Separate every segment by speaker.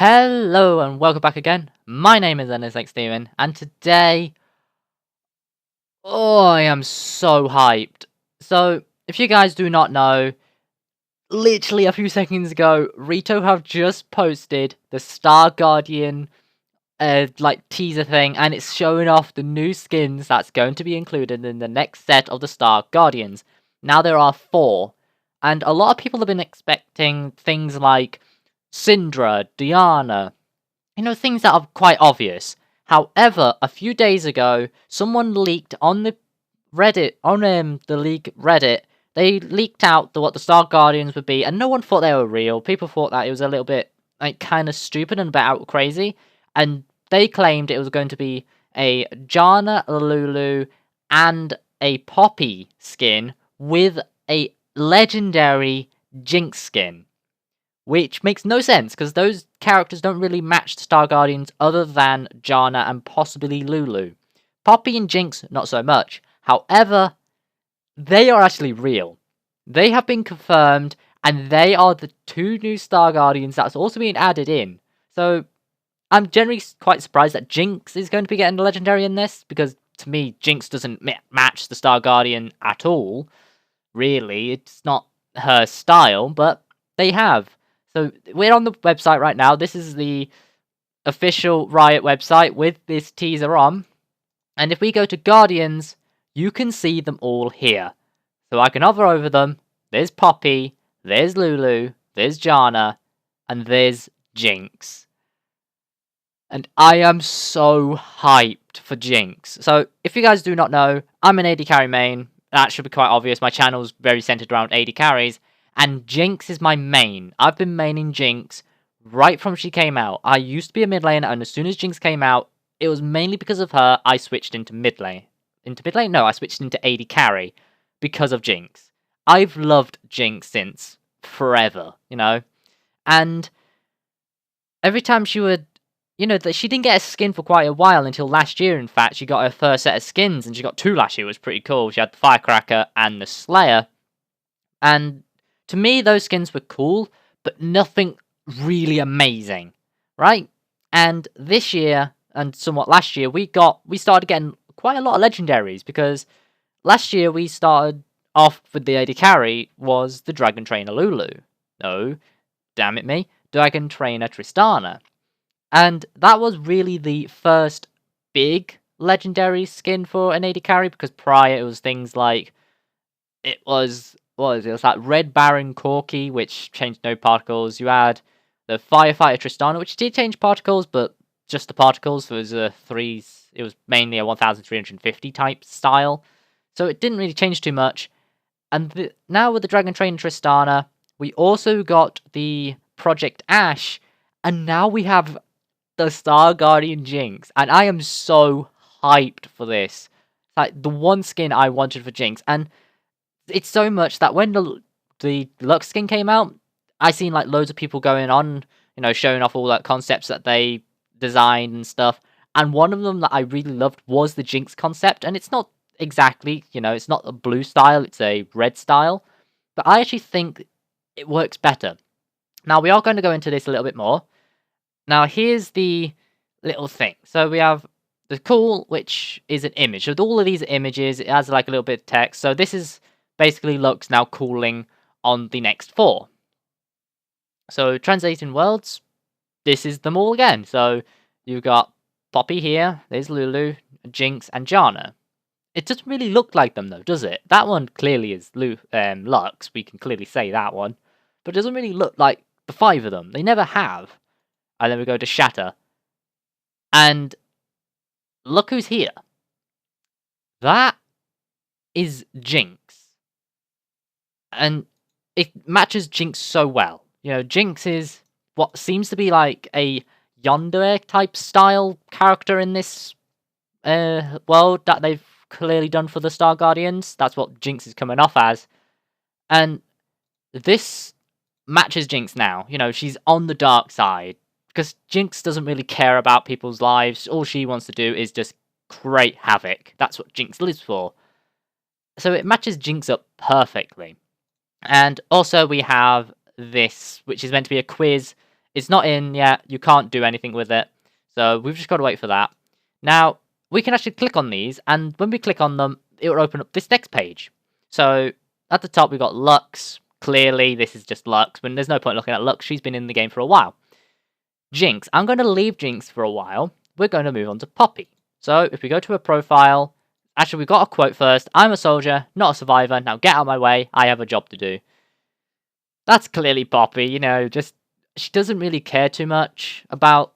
Speaker 1: Hello and welcome back again. My name is Steven, and today, I am so hyped. So, if you guys do not know, literally a few seconds ago, Rito have just posted the Star Guardian teaser thing, and it's showing off the new skins that's going to be included in the next set of the Star Guardians. Now there are 4, and a lot of people have been expecting things like Syndra, Diana, things that are quite obvious. However, a few days ago, someone leaked on the Reddit, on the league Reddit, they leaked out what the Star Guardians would be, and no one thought they were real. People thought that it was a little bit, kind of stupid and a bit out crazy, and they claimed it was going to be a Janna, Lulu, and a Poppy skin with a legendary Jinx skin. Which makes no sense, because those characters don't really match the Star Guardians other than Janna and possibly Lulu. Poppy and Jinx, not so much. However, they are actually real. They have been confirmed, and they are the 2 new Star Guardians that's also being added in. So, I'm generally quite surprised that Jinx is going to be getting a legendary in this, because to me, Jinx doesn't match the Star Guardian at all. Really, it's not her style, but they have. So we're on the website right now. This is the official Riot website with this teaser on. And if we go to Guardians, you can see them all here. So I can hover over them. There's Poppy, there's Lulu, there's Janna, and there's Jinx. And I am so hyped for Jinx. So if you guys do not know, I'm an AD carry main. That should be quite obvious. My channel's very centered around AD carries. And Jinx is my main. I've been maining Jinx right from she came out. I used to be a mid laner, and as soon as Jinx came out, it was mainly because of her I switched into mid lane. Into mid lane? No, I switched into AD carry because of Jinx. I've loved Jinx since forever, And every time she would, she didn't get a skin for quite a while until last year, in fact. She got her first set of skins, and she got 2 last year. It was pretty cool. She had the Firecracker and the Slayer. And to me, those skins were cool, but nothing really amazing, right? And this year, and somewhat last year, we started getting quite a lot of legendaries, because last year we started off with the AD carry was the Dragon Trainer Lulu. No, damn it me, Dragon Trainer Tristana. And that was really the first big legendary skin for an AD carry, because prior it was things like, it was that Red Baron Corki, which changed no particles. You had the Firefighter Tristana, which did change particles, but just the particles. It was mainly a 1350 type style, so it didn't really change too much. And now with the Dragon Train Tristana, we also got the Project Ash, and now we have the Star Guardian Jinx, and I am so hyped for this. Like the one skin I wanted for Jinx, and it's so much that when the Lux skin came out, I seen like loads of people going on, showing off all that concepts that they designed and stuff. And one of them that I really loved was the Jinx concept, and it's not exactly, it's not a blue style, it's a red style, but I actually think it works better. Now we are going to go into this a little bit more. Now here's the little thing. So we have the cool, which is an image. So with all of these images, it has like a little bit of text. So this is basically Lux now cooling on the next 4. So translating worlds, this is them all again. So you've got Poppy here, there's Lulu, Jinx, and Janna. It doesn't really look like them though, does it? That one clearly is Lux, we can clearly say that one. But it doesn't really look like the 5 of them. They never have. And then we go to Shatter. And look who's here. That is Jinx. And it matches Jinx so well. Jinx is what seems to be like a yandere type style character in this world that they've clearly done for the Star Guardians. That's what Jinx is coming off as. And this matches Jinx now. She's on the dark side, because Jinx doesn't really care about people's lives. All she wants to do is just create havoc. That's what Jinx lives for. So it matches Jinx up perfectly. And also we have this, which is meant to be a quiz. It's not in yet. You can't do anything with it. So we've just got to wait for that. Now, we can actually click on these, and when we click on them, it will open up this next page. So at the top, we've got Lux. Clearly, this is just Lux, but there's no point looking at Lux. She's been in the game for a while. Jinx. I'm going to leave Jinx for a while. We're going to move on to Poppy. So if we go to her profile, actually, we've got a quote first. I'm a soldier, not a survivor. Now get out of my way. I have a job to do. That's clearly Poppy, you know, just she doesn't really care too much about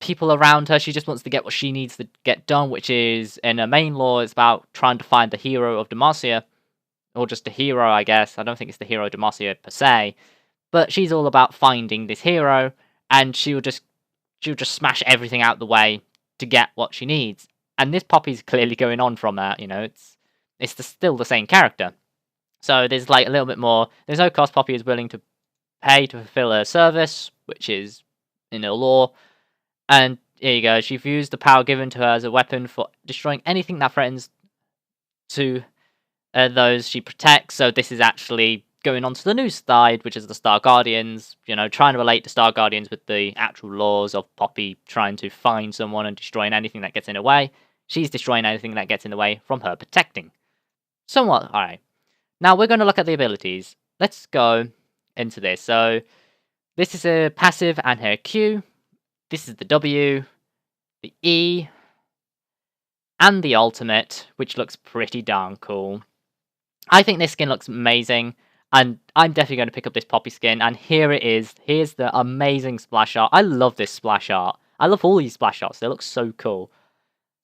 Speaker 1: people around her. She just wants to get what she needs to get done, which is, in her main lore, it's about trying to find the hero of Demacia. Or just a hero, I guess. I don't think it's the hero Demacia per se. But she's all about finding this hero, and she'll just smash everything out the way to get what she needs. And this Poppy's clearly going on from that, you know, it's still the same character. So there's like a little bit more. There's no cost Poppy is willing to pay to fulfill her service, which is in her lore. And here you go. She's used the power given to her as a weapon for destroying anything that threatens to those she protects. So this is actually going on to the new side, which is the Star Guardians. You know, trying to relate the Star Guardians with the actual laws of Poppy trying to find someone and destroying anything that gets in her way. She's destroying anything that gets in the way from her protecting. Somewhat, alright. Now we're going to look at the abilities. Let's go into this. So this is a passive and her Q. This is the W, the E, and the ultimate, which looks pretty darn cool. I think this skin looks amazing, and I'm definitely going to pick up this Poppy skin, and here it is. Here's the amazing splash art. I love this splash art. I love all these splash arts. They look so cool.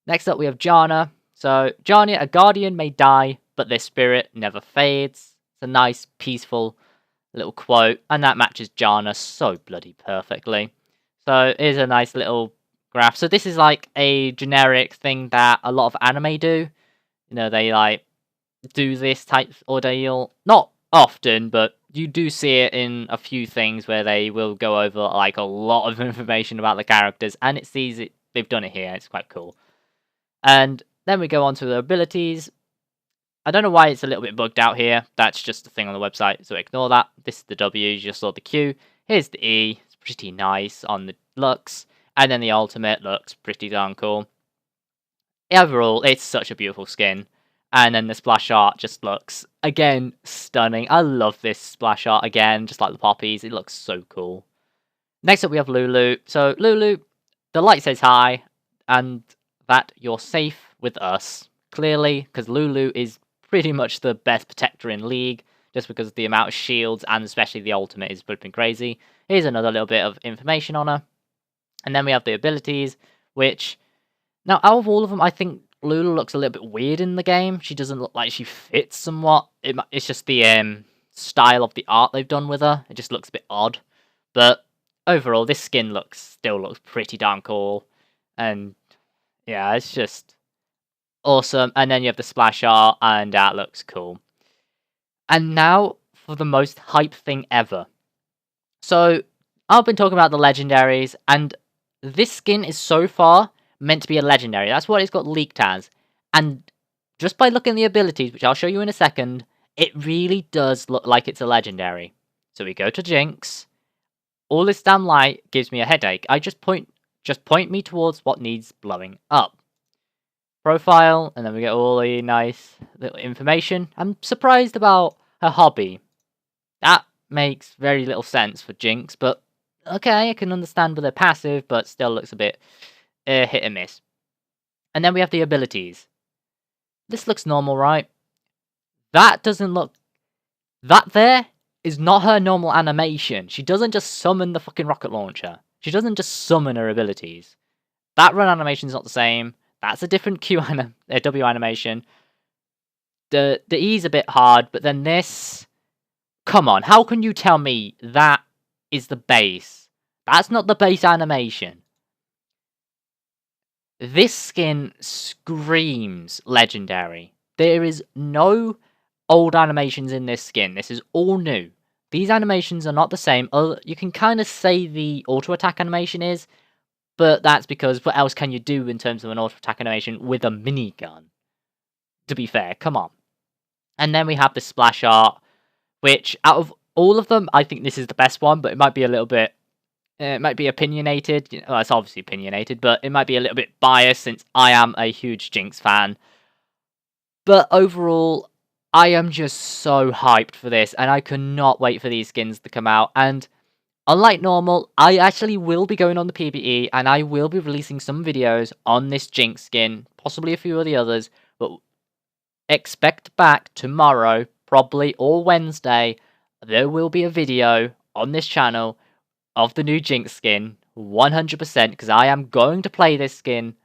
Speaker 1: Next up, we have Janna. So, Janna, a guardian may die, but their spirit never fades. It's a nice, peaceful little quote, and that matches Janna so bloody perfectly. So, here's a nice little graph. So, this is like a generic thing that a lot of anime do. You know, they like do this type of ordeal. Not often, but you do see it in a few things where they will go over like a lot of information about the characters, and it sees it. They've done it here. It's quite cool. And then we go on to the abilities. I don't know why it's a little bit bugged out here. That's just the thing on the website, so ignore that. This is the W, you just saw the Q. Here's the E, it's pretty nice on the Lux. And then the ultimate looks pretty darn cool. Overall, it's such a beautiful skin. And then the splash art just looks, again, stunning. I love this splash art again, just like the poppies. It looks so cool. Next up, we have Lulu. So, Lulu, the light says hi, and that you're safe with us. Clearly, because Lulu is pretty much the best protector in League, just because of the amount of shields, and especially the ultimate is flipping crazy. Here's another little bit of information on her. And then we have the abilities, which, now out of all of them, I think Lulu looks a little bit weird in the game. She doesn't look like she fits somewhat. It's just the style of the art they've done with her. It just looks a bit odd. But overall, this skin still looks pretty darn cool. And yeah, it's just awesome. And then you have the splash art, and that looks cool. And now for the most hype thing ever. So, I've been talking about the legendaries, and this skin is so far meant to be a legendary. That's what it's got leaked as. And just by looking at the abilities, which I'll show you in a second, it really does look like it's a legendary. So we go to Jinx. All this damn light gives me a headache. Just point me towards what needs blowing up. Profile, and then we get all the nice little information. I'm surprised about her hobby. That makes very little sense for Jinx, but okay, I can understand with her passive, but still looks a bit hit and miss. And then we have the abilities. This looks normal, right? That doesn't look... That there is not her normal animation. She doesn't just summon the fucking rocket launcher. She doesn't just summon her abilities. That run animation is not the same. That's a different W animation. The E's a bit hard, but then this... Come on, how can you tell me that is the base? That's not the base animation. This skin screams legendary. There is no old animations in this skin. This is all new. These animations are not the same. You can kind of say the auto attack animation is, but that's because what else can you do in terms of an auto attack animation with a minigun? To be fair, come on. And then we have the splash art, which out of all of them, I think this is the best one, but it might be a little bit It might be opinionated. Well, it's obviously opinionated, but it might be a little bit biased since I am a huge Jinx fan. But overall, I am just so hyped for this, and I cannot wait for these skins to come out. And unlike normal, I actually will be going on the PvE, and I will be releasing some videos on this Jinx skin, possibly a few of the others, but expect back tomorrow, probably, or Wednesday, there will be a video on this channel of the new Jinx skin, 100%, because I am going to play this skin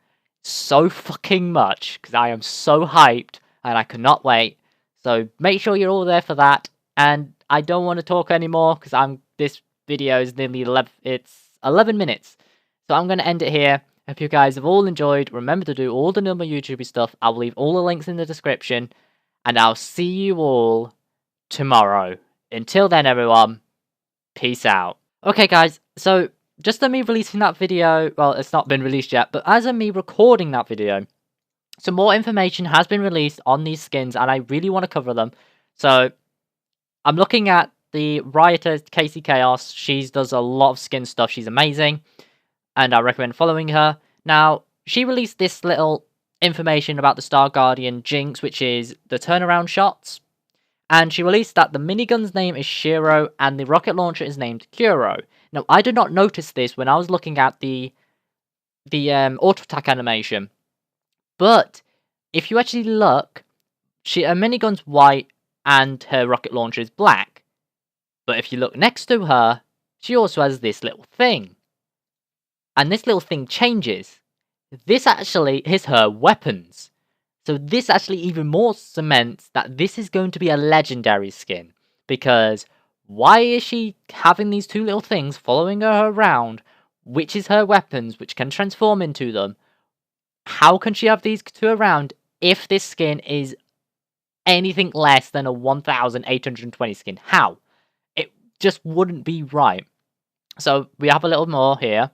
Speaker 1: so fucking much, because I am so hyped, and I cannot wait. So make sure you're all there for that, and I don't want to talk anymore, because this video is nearly 11 minutes. So I'm going to end it here. Hope you guys have all enjoyed. Remember to do all the normal YouTube stuff. I'll leave all the links in the description, and I'll see you all tomorrow. Until then, everyone, peace out. Okay, guys, so just as me releasing that video, well, it's not been released yet, but as of me recording that video, some more information has been released on these skins, and I really want to cover them. So, I'm looking at the Rioter Casey Chaos. She does a lot of skin stuff. She's amazing, and I recommend following her. Now, she released this little information about the Star Guardian Jinx, which is the turnaround shots. And she released that the minigun's name is Shiro and the rocket launcher is named Kuro. Now, I did not notice this when I was looking at the auto attack animation, but if you actually look, her minigun's white and her rocket launcher is black. But if you look next to her, she also has this little thing, and this little thing changes. This actually is her weapons. So this actually even more cements that this is going to be a legendary skin. Because why is she having these two little things following her around, which is her weapons, which can transform into them? How can she have these two around if this skin is anything less than a 1820 skin? How? It just wouldn't be right. So we have a little more here.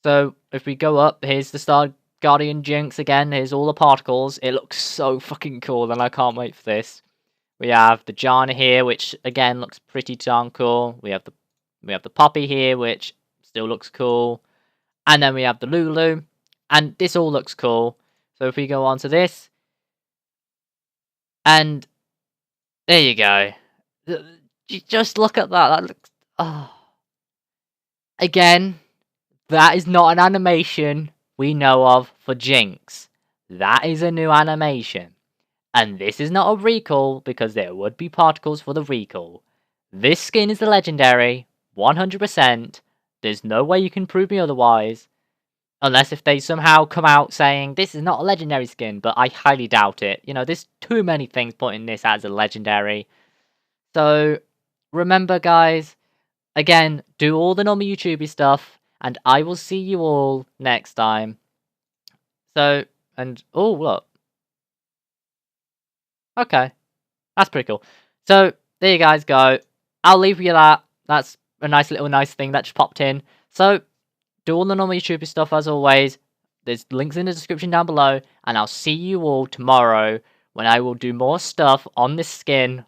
Speaker 1: So if we go up, here's the Star Guardian Jinx again. Here's all the particles. It looks so fucking cool, and I can't wait for this. We have the Janna here, which again looks pretty darn cool. We have the Poppy here, which still looks cool, and then we have the Lulu, and this all looks cool. So if we go on to this, and there you go. Just look at that. That looks. Oh. Again, that is not an animation we know of for Jinx. That is a new animation. And this is not a recall because there would be particles for the recall. This skin is the legendary, 100%. There's no way you can prove me otherwise. Unless if they somehow come out saying this is not a legendary skin, but I highly doubt it. You know, there's too many things putting this as a legendary. So, remember guys, again, do all the normal YouTubey stuff. And I will see you all next time. So, and, oh, look. Okay. That's pretty cool. So, there you guys go. I'll leave you that. That's a nice thing that just popped in. So, do all the normal YouTube stuff as always. There's links in the description down below. And I'll see you all tomorrow when I will do more stuff on this skin.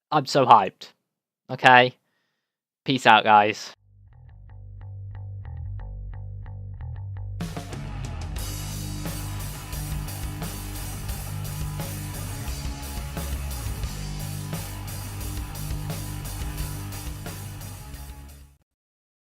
Speaker 1: I'm so hyped. Okay? Peace out, guys.